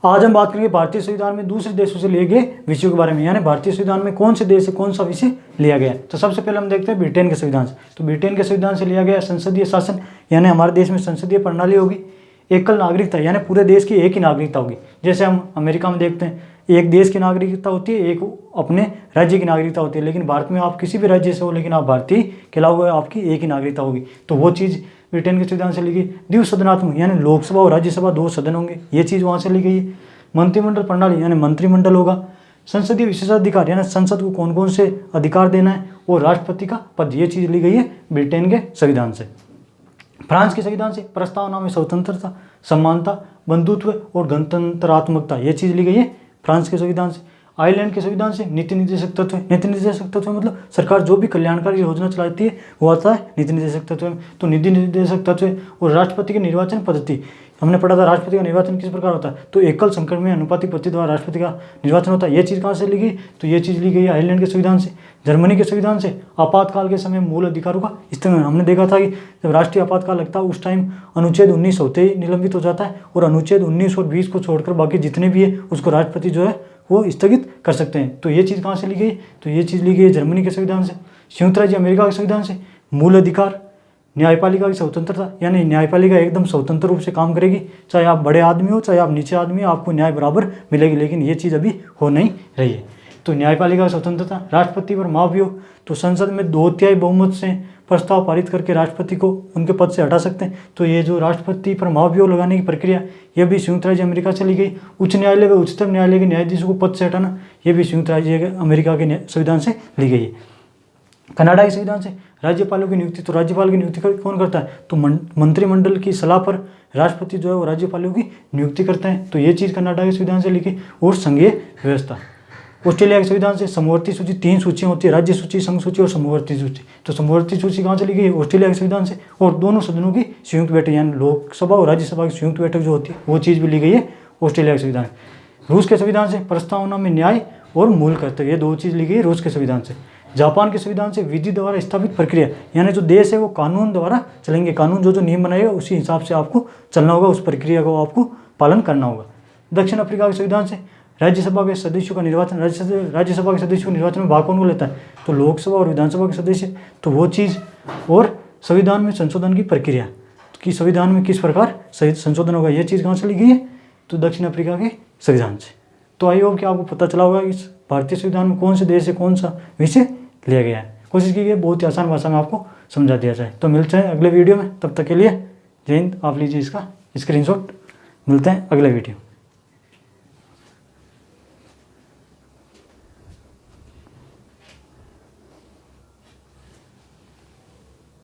आज हम बात करेंगे भारतीय संविधान में दूसरे देशों से लिए गए विषयों के बारे में, यानी भारतीय संविधान में कौन से देश से कौन सा विषय लिया गया है। तो सबसे पहले हम देखते हैं ब्रिटेन के संविधान से। तो ब्रिटेन के संविधान से लिया गया संसदीय शासन, यानी हमारे देश में संसदीय प्रणाली होगी। एकल नागरिकता, यानी पूरे देश की एक ही नागरिकता होगी। जैसे हम अमेरिका में देखते हैं एक देश की नागरिकता होती है, एक अपने राज्य की नागरिकता होती है, लेकिन भारत में आप किसी भी राज्य से हो लेकिन आप भारतीय कहलाओ हुए, आपकी एक ही नागरिकता होगी। तो वो चीज़ ब्रिटेन के संविधान से ली गई। द्विसदनात्मक, यानी लोकसभा और राज्यसभा 2 सदन होंगे, ये चीज़ वहाँ से ली गई है। मंत्रिमंडल प्रणाली, यानी मंत्रिमंडल होगा। संसदीय विशेषाधिकार, यानी संसद को कौन कौन से अधिकार देना है, और राष्ट्रपति का पद, ये चीज़ ली गई है ब्रिटेन के संविधान से। फ्रांस के संविधान से प्रस्तावना में स्वतंत्रता, समानता, बंधुत्व और गणतंत्रात्मकता, ये चीज़ ली गई है फ्रांस के संविधान से। आयरलैंड के संविधान से नीति निर्देशक तत्व। नीति निर्देशक तत्व मतलब सरकार जो भी कल्याणकारी योजना चलाती है वो आता है नीति निर्देशक तत्व में। तो नीति निर्देशक तत्व और राष्ट्रपति की निर्वाचन पद्धति, हमने पढ़ा था राष्ट्रपति का निर्वाचन किस प्रकार होता है। तो एकल संकट में अनुपातिक पद्धति द्वारा राष्ट्रपति का निर्वाचन होता है। ये चीज़ कहाँ से ली गई, तो ये चीज़ ली गई है आयरलैंड के संविधान से। जर्मनी के संविधान से आपातकाल के समय मूल अधिकारों का इस्तेमाल, हमने देखा था कि जब राष्ट्रीय आपातकाल लगता है उस टाइम अनुच्छेद 19 होते ही निलंबित हो जाता है, और अनुच्छेद 19 और 20 को छोड़कर बाकी जितने भी है उसको राष्ट्रपति जो है वो स्थगित कर सकते हैं। तो ये चीज़ कहाँ से ली गई, तो ये चीज़ ली गई है जर्मनी के संविधान से। संयुक्त राज्य अमेरिका के संविधान से मूल अधिकार, न्यायपालिका की स्वतंत्रता, यानी न्यायपालिका एकदम स्वतंत्र रूप से काम करेगी, चाहे आप बड़े आदमी हो चाहे आप नीचे आदमी हो, आपको न्याय बराबर मिलेगी, लेकिन ये चीज़ अभी हो नहीं रही है। तो न्यायपालिका की स्वतंत्रता, राष्ट्रपति पर महाभियोग, तो संसद में 2/3 बहुमत से प्रस्ताव पारित करके राष्ट्रपति को उनके पद से हटा सकते हैं। तो ये जो राष्ट्रपति पर महाभियोग लगाने की प्रक्रिया, ये भी संयुक्त राज्य अमेरिका से ली गई। उच्च न्यायालय व उच्चतम न्यायालय के न्यायाधीशों को पद से हटाना, ये भी संयुक्त राज्य अमेरिका के संविधान से ली गई है। कनाडा के संविधान से राज्यपालों की नियुक्ति, तो राज्यपाल की नियुक्ति कौन करता है, तो मंत्रिमंडल की सलाह पर राष्ट्रपति जो है वो राज्यपालों की नियुक्ति करते हैं। तो ये चीज़ कनाडा के संविधान से लिखी। और संघीय व्यवस्था, ऑस्ट्रेलिया के संविधान से समवर्ती सूची, 3 सूचियाँ होती है, राज्य सूची, संघ सूची और समवर्ती सूची। तो समवर्ती सूची कहाँ से ली गई, ऑस्ट्रेलिया के संविधान से। और दोनों सदनों की संयुक्त बैठक, यानी लोकसभा और राज्यसभा की संयुक्त बैठक जो होती है वो चीज़ भी ली गई है ऑस्ट्रेलिया के संविधान। रूस के संविधान से प्रस्तावना में न्याय और मूल कर्तव्य, ये 2 चीज़ ली गई है रूस के संविधान से। जापान के संविधान से विधि द्वारा स्थापित प्रक्रिया, यानी जो देश है वो कानून द्वारा चलेंगे, कानून जो नियम बनाएगा उसी हिसाब से आपको चलना होगा, उस प्रक्रिया को आपको पालन करना होगा। दक्षिण अफ्रीका के संविधान से राज्यसभा के सदस्यों का निर्वाचन, राज्यसभा के सदस्यों के निर्वाचन में भाग कौन लेता है, तो लोकसभा और विधानसभा के सदस्य। तो वो चीज़, और संविधान में संशोधन की प्रक्रिया कि संविधान में किस प्रकार संशोधन होगा, ये चीज़ कहाँ से ली गई है, तो दक्षिण अफ्रीका के संविधान से। तो आई होप कि आपको पता चला होगा कि भारतीय संविधान में कौन से देश से कौन सा विषय लिया गया है। कोशिश की गई बहुत ही आसान भाषा में आपको समझा दिया जाए। तो मिलते हैं अगले वीडियो में, तब तक के लिए जय हिंद। आप लीजिए इसका स्क्रीनशॉट, मिलते हैं अगले वीडियो।